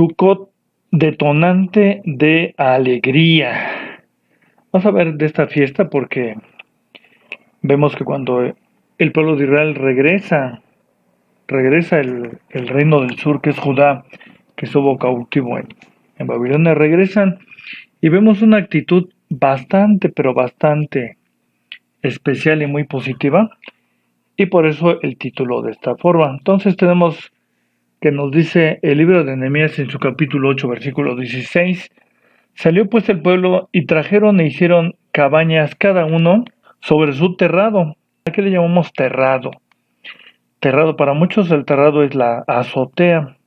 Sukkot, detonante de alegría. Vamos a ver de esta fiesta porque vemos que cuando el pueblo de Israel regresa el reino del sur, que es Judá, que estuvo cautivo en Babilonia, regresan y vemos una actitud bastante, pero bastante especial y muy positiva, y por eso el título de esta forma. Entonces tenemos que nos dice el libro de Nehemías en su capítulo 8, versículo 16. Salió pues el pueblo y trajeron e hicieron cabañas cada uno sobre su terrado. ¿A qué le llamamos terrado? Terrado, para muchos el terrado es la azotea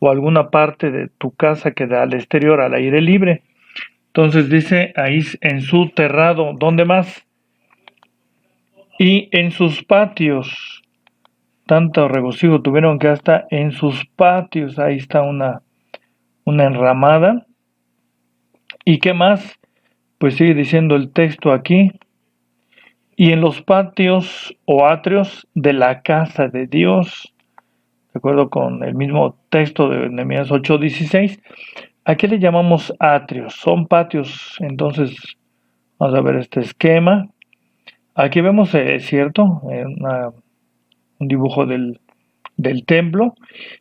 o alguna parte de tu casa que da al exterior, al aire libre. Entonces dice ahí en su terrado, ¿dónde más? Y en sus patios, tanto regocijo tuvieron que hasta en sus patios, ahí está una enramada. ¿Y qué más? Pues sigue diciendo el texto aquí, y en los patios o atrios de la casa de Dios, de acuerdo con el mismo texto de Nehemías 8:16, ¿a qué le llamamos atrios? Son patios. Entonces, vamos a ver este esquema. Aquí vemos, es cierto, un dibujo del templo,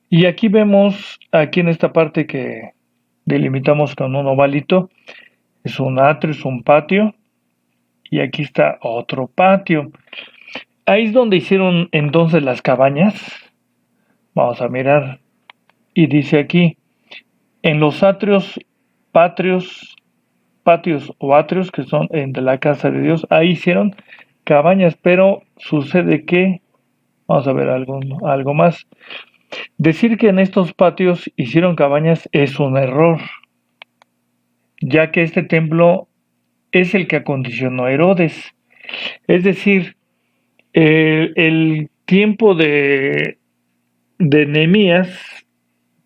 y aquí vemos, aquí en esta parte que delimitamos con un ovalito, es un atrio, es un patio, y aquí está otro patio. Ahí es donde hicieron entonces las cabañas. Vamos a mirar. Y dice aquí, en los atrios, patios o atrios que son de la casa de Dios, ahí hicieron cabañas, pero sucede que, vamos a ver algo más. Decir que en estos patios hicieron cabañas es un error, ya que este templo es el que acondicionó Herodes. Es decir, el tiempo de Nehemías,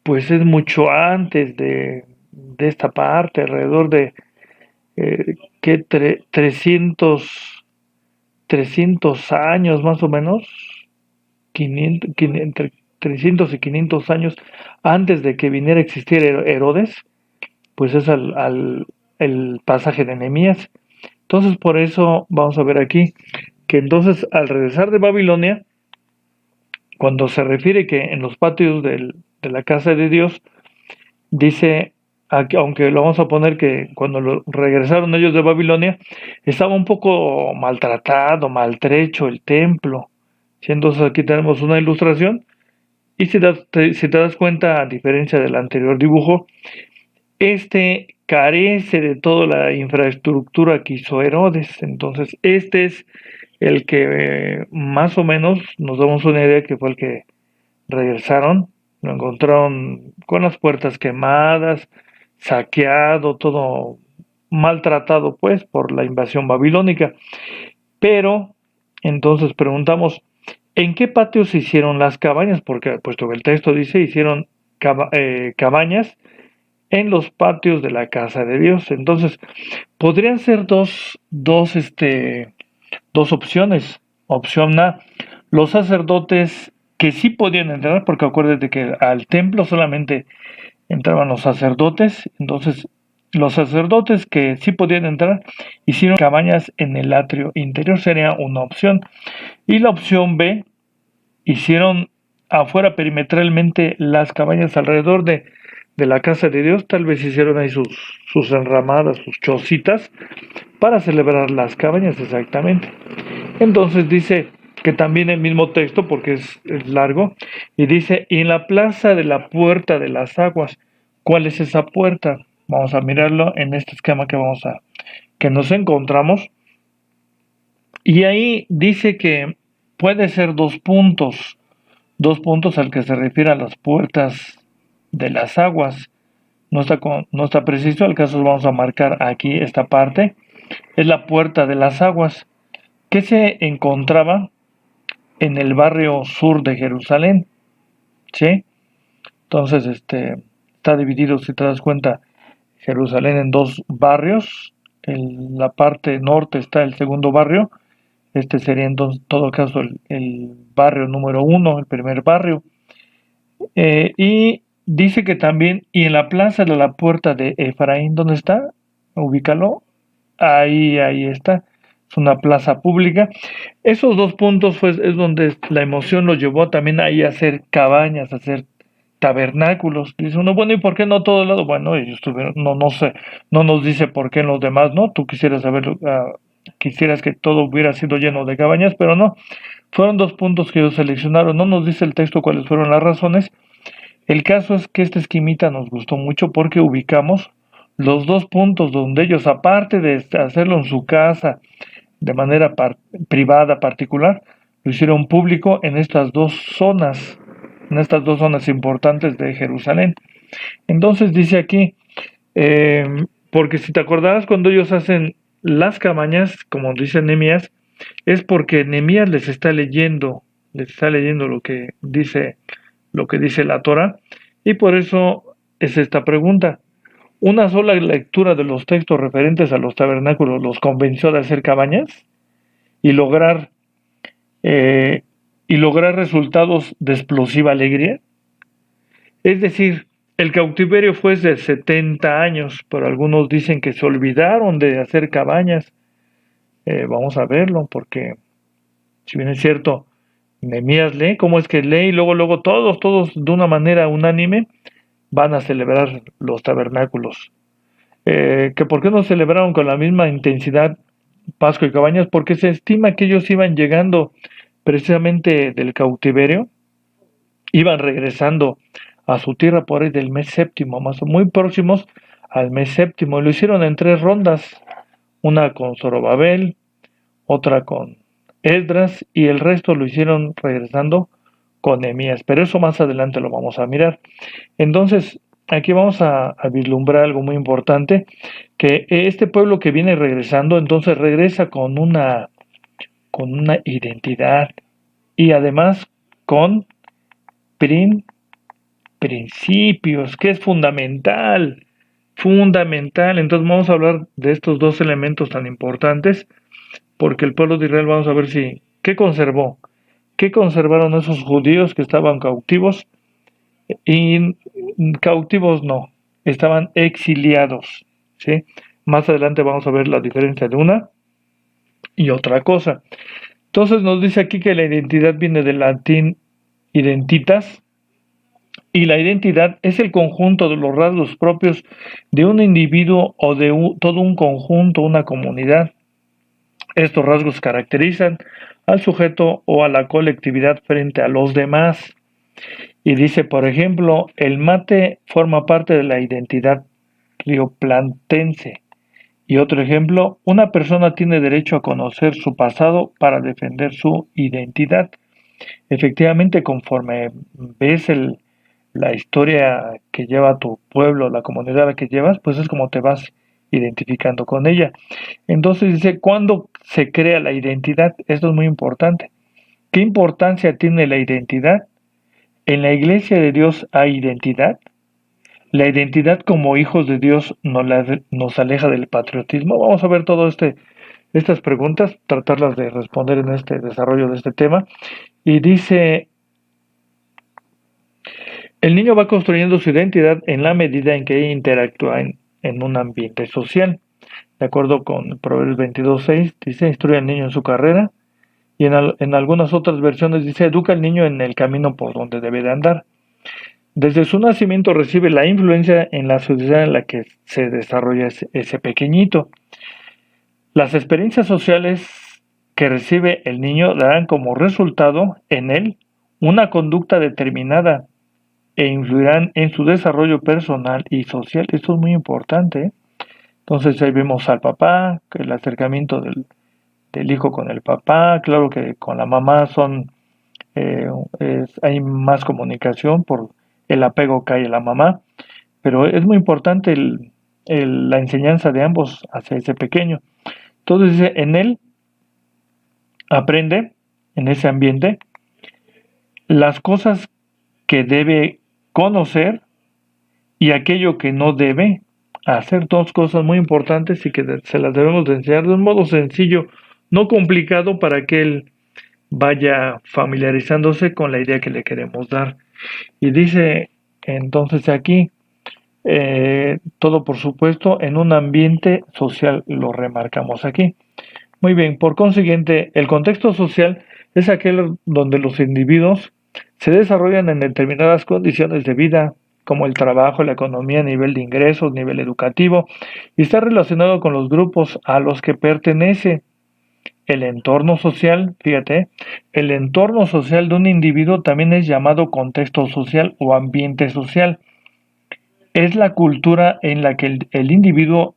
pues es mucho antes de esta parte, alrededor de ¿qué? 300 años más o menos, 500, entre 300 y 500 años antes de que viniera a existir Herodes, pues es el pasaje de Nehemías. Entonces por eso vamos a ver aquí que entonces al regresar de Babilonia, cuando se refiere que en los patios de la casa de Dios, dice, aunque lo vamos a poner que cuando regresaron ellos de Babilonia, estaba un poco maltratado, maltrecho el templo. ¿Sí? Entonces aquí tenemos una ilustración, y si te das cuenta, a diferencia del anterior dibujo, este carece de toda la infraestructura que hizo Herodes. Entonces este es el que más o menos nos damos una idea que fue el que regresaron, lo encontraron con las puertas quemadas, saqueado, todo maltratado pues por la invasión babilónica. Pero entonces preguntamos, ¿en qué patios se hicieron las cabañas? Porque puesto que el texto dice hicieron cabañas en los patios de la casa de Dios. Entonces, podrían ser dos opciones. Opción A, los sacerdotes que sí podían entrar, porque acuérdate que al templo solamente entraban los sacerdotes. Entonces los sacerdotes que sí podían entrar hicieron cabañas en el atrio interior, sería una opción. Y la opción B, hicieron afuera perimetralmente las cabañas alrededor de la casa de Dios. Tal vez hicieron ahí sus enramadas, sus chocitas, para celebrar las cabañas exactamente. Entonces dice que también el mismo texto, porque es largo, y dice, y en la plaza de la puerta de las aguas. ¿Cuál es esa puerta? Vamos a mirarlo en este esquema que nos encontramos. Y ahí dice que puede ser dos puntos al que se refiere a las puertas de las aguas. No está preciso, al caso vamos a marcar aquí esta parte. Es la puerta de las aguas, que se encontraba en el barrio sur de Jerusalén, ¿sí? Entonces, está dividido, si te das cuenta, Jerusalén en dos barrios. En la parte norte está el segundo barrio. Este sería en todo caso el barrio número 1, el primer barrio. Y dice que también, y en la plaza de la puerta de Efraín, ¿dónde está? Ubícalo. Ahí está. Es una plaza pública. Esos dos puntos pues, es donde la emoción los llevó también ahí a hacer cabañas, a hacer tabernáculos. Dice uno, bueno, ¿y por qué no todo lado? Bueno, ellos tuvieron, no sé, no nos dice por qué en los demás, ¿no? Tú quisieras saber, quisieras que todo hubiera sido lleno de cabañas, pero no. Fueron dos puntos que ellos seleccionaron. No nos dice el texto cuáles fueron las razones. El caso es que esta esquimita nos gustó mucho porque ubicamos los dos puntos donde ellos, aparte de hacerlo en su casa de manera privada, particular, lo hicieron público en estas dos zonas importantes de Jerusalén. Entonces dice aquí, eh, porque si te acordarás cuando ellos hacen las cabañas, como dice Nehemías, es porque Nehemías les está leyendo lo que dice la Torah, y por eso es esta pregunta. ¿Una sola lectura de los textos referentes a los tabernáculos los convenció de hacer cabañas y lograr, eh, y lograr resultados de explosiva alegría? Es decir, el cautiverio fue de 70 años, pero algunos dicen que se olvidaron de hacer cabañas. Vamos a verlo, porque si bien es cierto, Nehemías lee, ¿cómo es que lee? Y luego todos de una manera unánime van a celebrar los tabernáculos. Que por qué no celebraron con la misma intensidad Pascua y Cabañas, porque se estima que ellos iban llegando precisamente del cautiverio, iban regresando a su tierra por ahí del mes séptimo, más o muy próximos al mes séptimo, y lo hicieron en tres rondas, una con Zorobabel, otra con Esdras, y el resto lo hicieron regresando con Nehemías, pero eso más adelante lo vamos a mirar. Entonces, aquí vamos a vislumbrar algo muy importante, que este pueblo que viene regresando, entonces regresa con una identidad y además con prin, principios, que es fundamental, fundamental. Entonces vamos a hablar de estos dos elementos tan importantes, porque el pueblo de Israel, vamos a ver si, ¿qué conservó? ¿Qué conservaron esos judíos que estaban cautivos? Y cautivos no, estaban exiliados, ¿sí? Más adelante vamos a ver la diferencia de una y otra cosa. Entonces nos dice aquí que la identidad viene del latín identitas, y la identidad es el conjunto de los rasgos propios de un individuo o de todo un conjunto, una comunidad. Estos rasgos caracterizan al sujeto o a la colectividad frente a los demás. Y dice, por ejemplo, el mate forma parte de la identidad rioplatense. Y otro ejemplo, una persona tiene derecho a conocer su pasado para defender su identidad. Efectivamente, conforme ves la historia que lleva tu pueblo, la comunidad a la que llevas, pues es como te vas identificando con ella. Entonces dice, ¿cuándo se crea la identidad? Esto es muy importante. ¿Qué importancia tiene la identidad? En la iglesia de Dios hay identidad. La identidad como hijos de Dios nos aleja del patriotismo. Vamos a ver todas estas preguntas, tratarlas de responder en este desarrollo de este tema. Y dice, el niño va construyendo su identidad en la medida en que interactúa en un ambiente social. De acuerdo con Proverbios 22:6, dice, instruye al niño en su carrera. Y en algunas otras versiones dice, educa al niño en el camino por donde debe de andar. Desde su nacimiento recibe la influencia en la sociedad en la que se desarrolla ese pequeñito. Las experiencias sociales que recibe el niño darán como resultado en él una conducta determinada e influirán en su desarrollo personal y social. Esto es muy importante, ¿eh? Entonces ahí vemos al papá, que el acercamiento del hijo con el papá, claro que con la mamá hay más comunicación por el apego que hay a la mamá, pero es muy importante la enseñanza de ambos hacia ese pequeño. Entonces dice, en él aprende, en ese ambiente, las cosas que debe conocer y aquello que no debe hacer. Dos cosas muy importantes y que se las debemos de enseñar de un modo sencillo, no complicado, para que él vaya familiarizándose con la idea que le queremos dar. Y dice Entonces aquí, todo por supuesto en un ambiente social, lo remarcamos aquí. Muy bien, por consiguiente, el contexto social es aquel donde los individuos se desarrollan en determinadas condiciones de vida, como el trabajo, la economía, nivel de ingresos, nivel educativo, y está relacionado con los grupos a los que pertenece. El entorno social, fíjate, el entorno social de un individuo también es llamado contexto social o ambiente social. Es la cultura en la que el individuo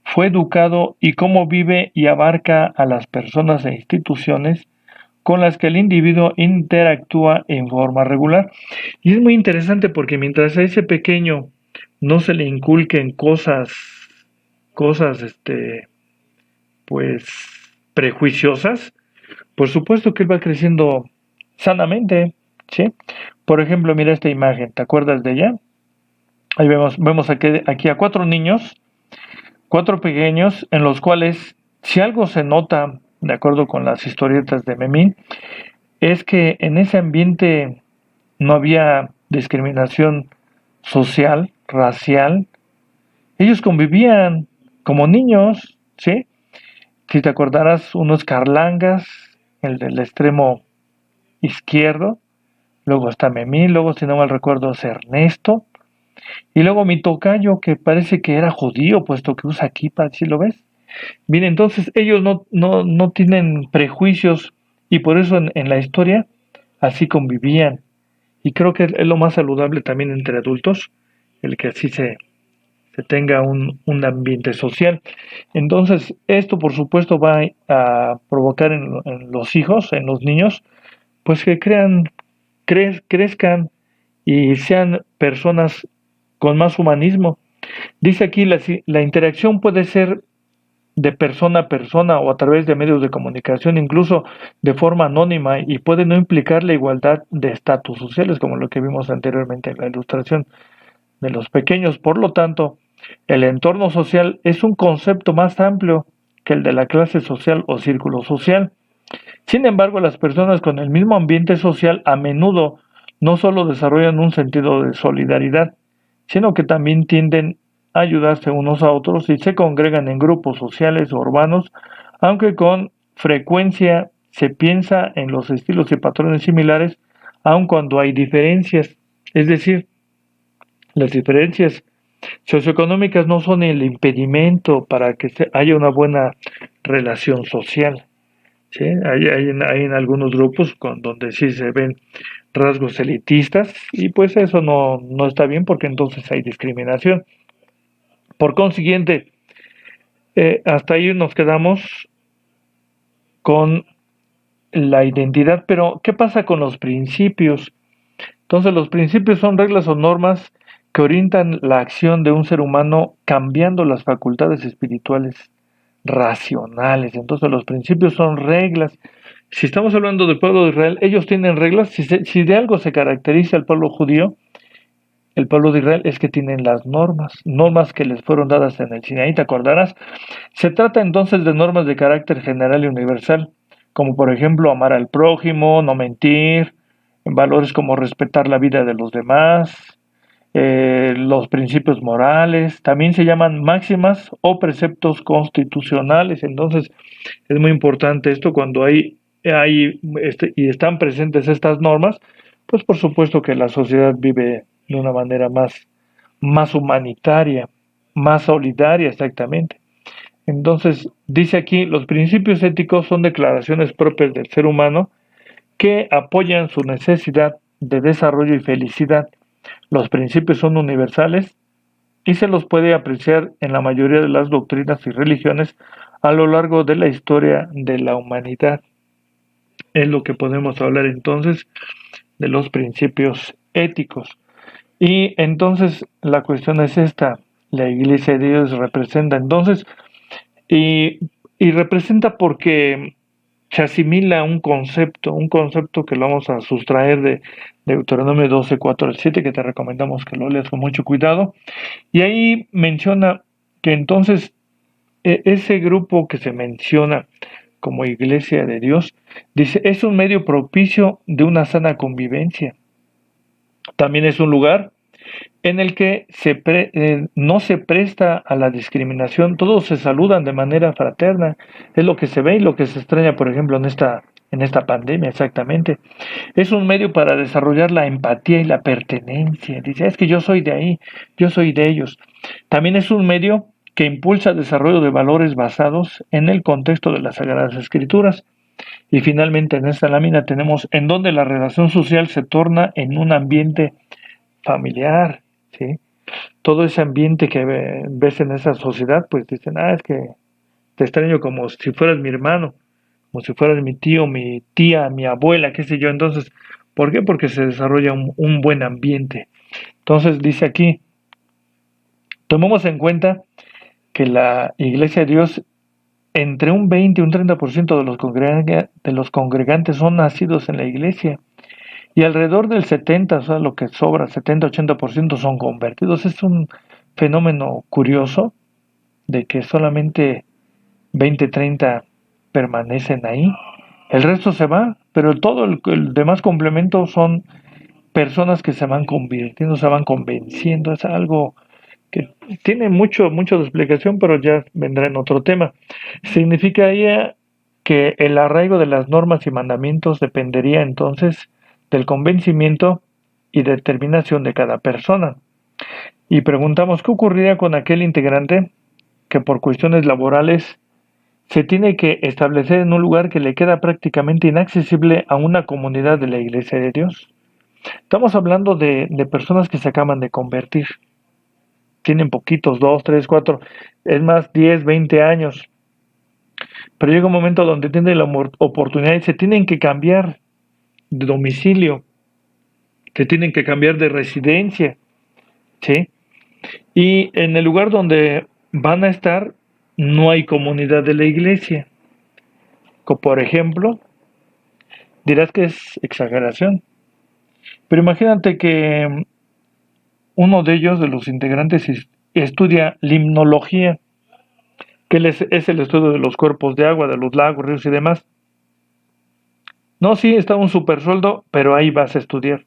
fue educado y cómo vive y abarca a las personas e instituciones con las que el individuo interactúa en forma regular. Y es muy interesante porque mientras a ese pequeño no se le inculquen cosas, pues, prejuiciosas, por supuesto que él va creciendo sanamente, ¿sí? Por ejemplo, mira esta imagen, ¿te acuerdas de ella? Ahí vemos aquí a cuatro niños, cuatro pequeños, en los cuales, si algo se nota, de acuerdo con las historietas de Memín, es que en ese ambiente no había discriminación social, racial. Ellos convivían como niños, ¿sí? Si te acordarás, unos carlangas, el del extremo izquierdo, luego está Memín, luego si no mal recuerdo es Ernesto, y luego mi tocayo que parece que era judío, puesto que usa kippah, ¿sí lo ves? Bien, entonces ellos no tienen prejuicios y por eso en la historia así convivían. Y creo que es lo más saludable también entre adultos, el que así se tenga un ambiente social. Entonces, esto por supuesto va a provocar en los hijos, en los niños, pues que crezcan y sean personas con más humanismo. Dice aquí, la interacción puede ser de persona a persona o a través de medios de comunicación, incluso de forma anónima, y puede no implicar la igualdad de estatus sociales, como lo que vimos anteriormente en la ilustración de los pequeños. Por lo tanto, el entorno social es un concepto más amplio que el de la clase social o círculo social. Sin embargo, las personas con el mismo ambiente social a menudo no solo desarrollan un sentido de solidaridad, sino que también tienden a ayudarse unos a otros y se congregan en grupos sociales o urbanos, aunque con frecuencia se piensa en los estilos y patrones similares, aun cuando hay diferencias. Es decir, las diferencias socioeconómicas no son el impedimento para que haya una buena relación social. ¿Sí? Hay en algunos grupos donde sí se ven rasgos elitistas y pues eso no está bien porque entonces hay discriminación. Por consiguiente, hasta ahí nos quedamos con la identidad, pero ¿qué pasa con los principios? Entonces los principios son reglas o normas que orientan la acción de un ser humano cambiando las facultades espirituales racionales. Entonces los principios son reglas. Si estamos hablando del pueblo de Israel, ellos tienen reglas. Si de algo se caracteriza el pueblo judío, el pueblo de Israel es que tienen las normas, normas que les fueron dadas en el Sinaí, ¿te acordarás? Se trata entonces de normas de carácter general y universal, como por ejemplo amar al prójimo, no mentir, valores como respetar la vida de los demás, los principios morales, también se llaman máximas o preceptos constitucionales. Entonces es muy importante esto cuando y están presentes estas normas, pues por supuesto que la sociedad vive de una manera más humanitaria, más solidaria exactamente. Entonces, dice aquí, los principios éticos son declaraciones propias del ser humano que apoyan su necesidad de desarrollo y felicidad. Los principios son universales y se los puede apreciar en la mayoría de las doctrinas y religiones a lo largo de la historia de la humanidad. Es lo que podemos hablar entonces de los principios éticos. Y entonces la cuestión es esta, la iglesia de Dios representa entonces y, y representa porque se asimila a un concepto que lo vamos a sustraer de Deuteronomio 12, 4 al 7, que te recomendamos que lo leas con mucho cuidado. Y ahí menciona que entonces ese grupo que se menciona como iglesia de Dios, dice, es un medio propicio de una sana convivencia. También es un lugar en el que no se presta a la discriminación, todos se saludan de manera fraterna, es lo que se ve y lo que se extraña, por ejemplo, en esta pandemia, exactamente. Es un medio para desarrollar la empatía y la pertenencia. Dice, es que yo soy de ahí, yo soy de ellos. También es un medio que impulsa el desarrollo de valores basados en el contexto de las Sagradas Escrituras. Y finalmente en esta lámina tenemos en donde la relación social se torna en un ambiente familiar, ¿sí? Todo ese ambiente que ves en esa sociedad, pues dicen, es que te extraño como si fueras mi hermano, como si fueras mi tío, mi tía, mi abuela, qué sé yo. Entonces, ¿por qué? Porque se desarrolla un buen ambiente. Entonces, dice aquí, tomemos en cuenta que la Iglesia de Dios, entre un 20 y un 30% de los congregantes son nacidos en la Iglesia. Y alrededor del 70, o sea, lo que sobra, 70-80% son convertidos. Es un fenómeno curioso de que solamente 20-30 permanecen ahí. El resto se va, pero todo el demás complemento son personas que se van convirtiendo, se van convenciendo. Es algo que tiene mucho de explicación, pero ya vendrá en otro tema. Significaría que el arraigo de las normas y mandamientos dependería entonces del convencimiento y determinación de cada persona. Y preguntamos, ¿qué ocurriría con aquel integrante que por cuestiones laborales se tiene que establecer en un lugar que le queda prácticamente inaccesible a una comunidad de la Iglesia de Dios? Estamos hablando de personas que se acaban de convertir. Tienen poquitos, 2, 3, 4, es más, 10, 20 años. Pero llega un momento donde tienen la oportunidad y se tienen que cambiar de domicilio, se tienen que cambiar de residencia, ¿sí? Y en el lugar donde van a estar no hay comunidad de la iglesia. Como por ejemplo, dirás que es exageración, pero imagínate que uno de ellos, de los integrantes, estudia limnología, que es el estudio de los cuerpos de agua, de los lagos, ríos y demás. No, sí, está un super sueldo, pero ahí vas a estudiar.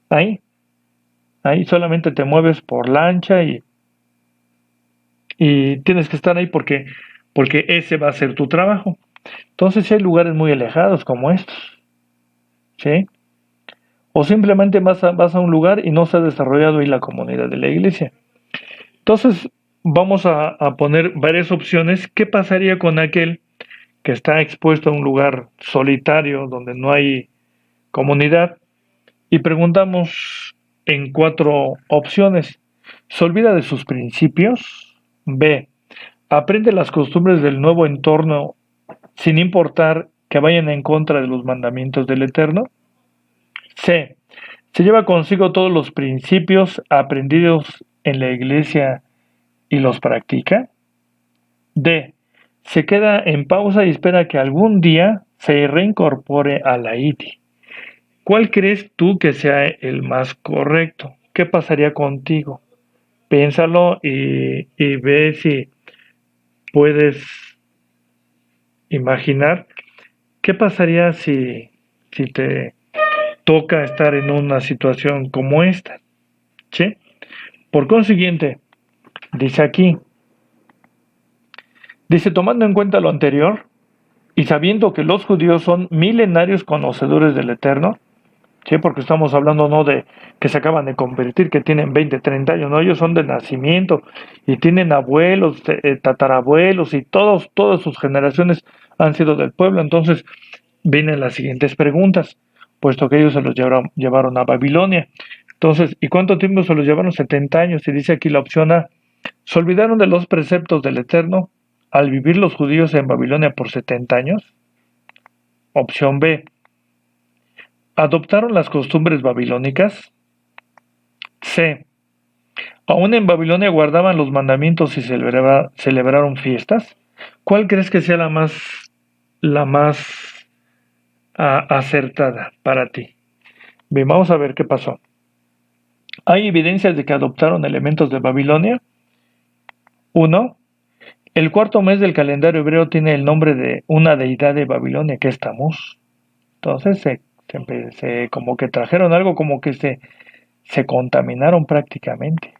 Ahí, ahí solamente te mueves por lancha y tienes que estar ahí porque ese va a ser tu trabajo. Entonces, sí hay lugares muy alejados como estos, ¿sí? O simplemente vas a un lugar y no se ha desarrollado ahí la comunidad de la iglesia. Entonces, vamos a poner varias opciones. ¿Qué pasaría con aquel que está expuesto a un lugar solitario donde no hay comunidad? Y preguntamos en 4 opciones. ¿Se olvida de sus principios? B. Aprende las costumbres del nuevo entorno sin importar que vayan en contra de los mandamientos del Eterno. C. Se lleva consigo todos los principios aprendidos en la iglesia y los practica. D. Se queda en pausa y espera que algún día se reincorpore a la ITI. ¿Cuál crees tú que sea el más correcto? ¿Qué pasaría contigo? Piénsalo y ve si puedes imaginar qué pasaría si te toca estar en una situación como esta. ¿Sí? Por consiguiente, dice aquí, dice, tomando en cuenta lo anterior y sabiendo que los judíos son milenarios conocedores del Eterno, ¿sí? Porque estamos hablando no de que se acaban de convertir, que tienen 20, 30 años, no, ellos son de nacimiento y tienen abuelos, tatarabuelos y todas sus generaciones han sido del pueblo. Entonces vienen las siguientes preguntas, puesto que ellos se los llevaron a Babilonia. Entonces, ¿y cuánto tiempo se los llevaron? 70 años. Y dice aquí la opción A, se olvidaron de los preceptos del Eterno al vivir los judíos en Babilonia por 70 años. Opción B, adoptaron las costumbres babilónicas. C, aún en Babilonia guardaban los mandamientos y celebraron fiestas. ¿Cuál crees que sea la más acertada para ti? Bien, vamos a ver qué pasó. ¿Hay evidencias de que adoptaron elementos de Babilonia? 1. El cuarto mes del calendario hebreo tiene el nombre de una deidad de Babilonia, que es Tamuz. Entonces, como que trajeron algo, como que se se contaminaron prácticamente.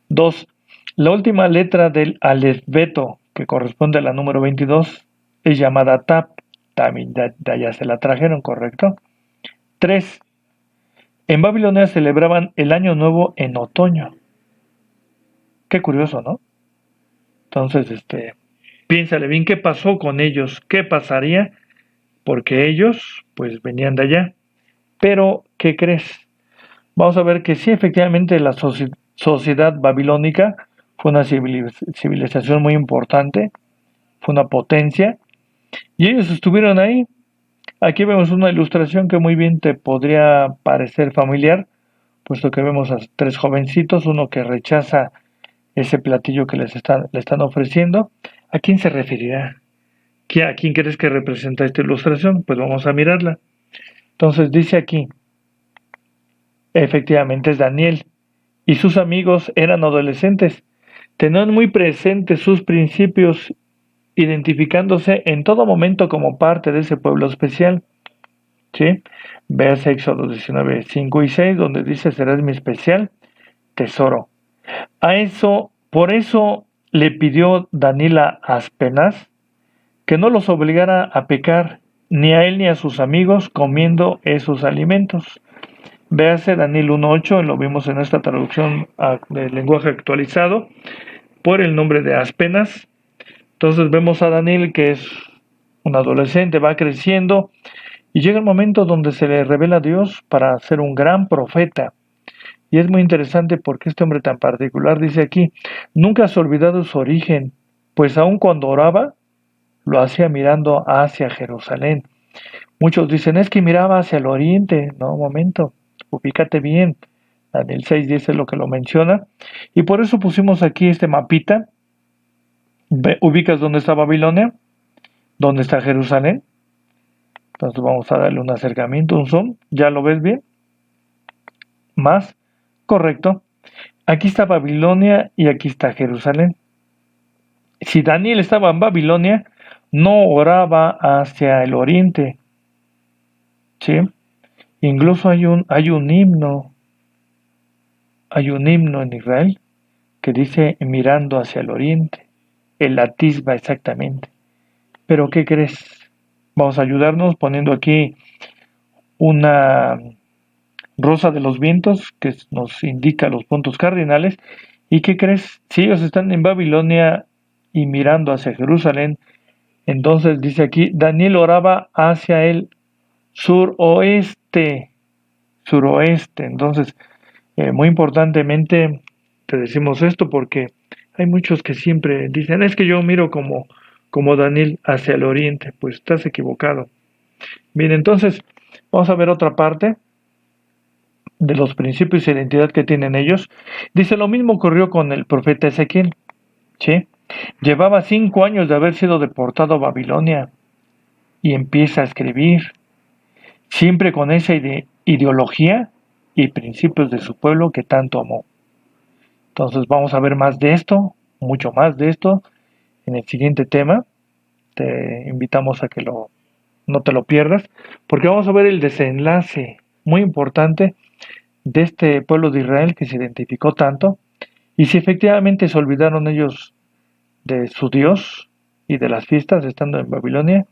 2. La última letra del alfabeto, que corresponde a la número 22, es llamada Tap. También ya se la trajeron, ¿correcto? 3. En Babilonia celebraban el Año Nuevo en otoño. Qué curioso, ¿no? Entonces, piénsale bien qué pasó con ellos, qué pasaría, porque ellos, pues, venían de allá. Pero, ¿qué crees? Vamos a ver que sí, efectivamente, la sociedad babilónica fue una civilización muy importante, fue una potencia, y ellos estuvieron ahí. Aquí vemos una ilustración que muy bien te podría parecer familiar, puesto que vemos a tres jovencitos, uno que rechaza ese platillo que le están ofreciendo. ¿A quién se referirá? ¿A quién crees que representa esta ilustración? Pues vamos a mirarla. Entonces dice aquí, efectivamente es Daniel, y sus amigos eran adolescentes, tenían muy presentes sus principios, identificándose en todo momento como parte de ese pueblo especial. ¿Sí? Veas Éxodo 19, 5 y 6, donde dice, serás mi especial tesoro. Por eso le pidió Daniel a Aspenaz que no los obligara a pecar, ni a él ni a sus amigos, comiendo esos alimentos. Véase Daniel 1.8, lo vimos en esta traducción del lenguaje actualizado, por el nombre de Aspenaz. Entonces vemos a Daniel, que es un adolescente, va creciendo, y llega el momento donde se le revela a Dios para ser un gran profeta. Y es muy interesante porque este hombre tan particular dice aquí, nunca se ha olvidado su origen, pues aun cuando oraba, lo hacía mirando hacia Jerusalén. Muchos dicen, es que miraba hacia el oriente. No, un momento, ubícate bien. Daniel 6:10 es lo que lo menciona. Y por eso pusimos aquí este mapita. ¿Ubicas dónde está Babilonia? ¿Dónde está Jerusalén? Entonces vamos a darle un acercamiento, un zoom. ¿Ya lo ves bien? Más. Correcto. Aquí está Babilonia y aquí está Jerusalén. Si Daniel estaba en Babilonia, no oraba hacia el oriente. ¿Sí? Incluso hay un himno en Israel que dice mirando hacia el oriente, el atisba exactamente. Pero ¿qué crees? Vamos a ayudarnos poniendo aquí una rosa de los vientos que nos indica los puntos cardinales. ¿Y qué crees? Si ellos están en Babilonia y mirando hacia Jerusalén, entonces dice aquí, Daniel oraba hacia el suroeste. Entonces, muy importantemente te decimos esto porque hay muchos que siempre dicen, es que yo miro como Daniel hacia el oriente. Pues estás equivocado. Bien, entonces vamos a ver otra parte de los principios y identidad que tienen ellos. Dice, lo mismo ocurrió con el profeta Ezequiel. ¿Sí? Llevaba 5 años de haber sido deportado a Babilonia y empieza a escribir, siempre con esa ideología y principios de su pueblo que tanto amó. Entonces vamos a ver más de esto, mucho más de esto, en el siguiente tema. Te invitamos a que no te lo pierdas, porque vamos a ver el desenlace muy importante de este pueblo de Israel que se identificó tanto, y si efectivamente se olvidaron ellos de su Dios y de las fiestas estando en Babilonia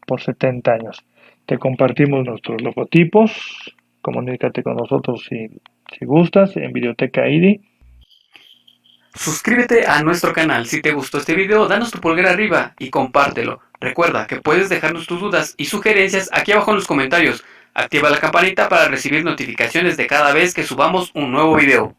por 70 años. Te compartimos nuestros logotipos, comunícate con nosotros si gustas en Videoteca ID. Suscríbete a nuestro canal. Si te gustó este video, danos tu pulgar arriba y compártelo. Recuerda que puedes dejarnos tus dudas y sugerencias aquí abajo en los comentarios. Activa la campanita para recibir notificaciones de cada vez que subamos un nuevo video.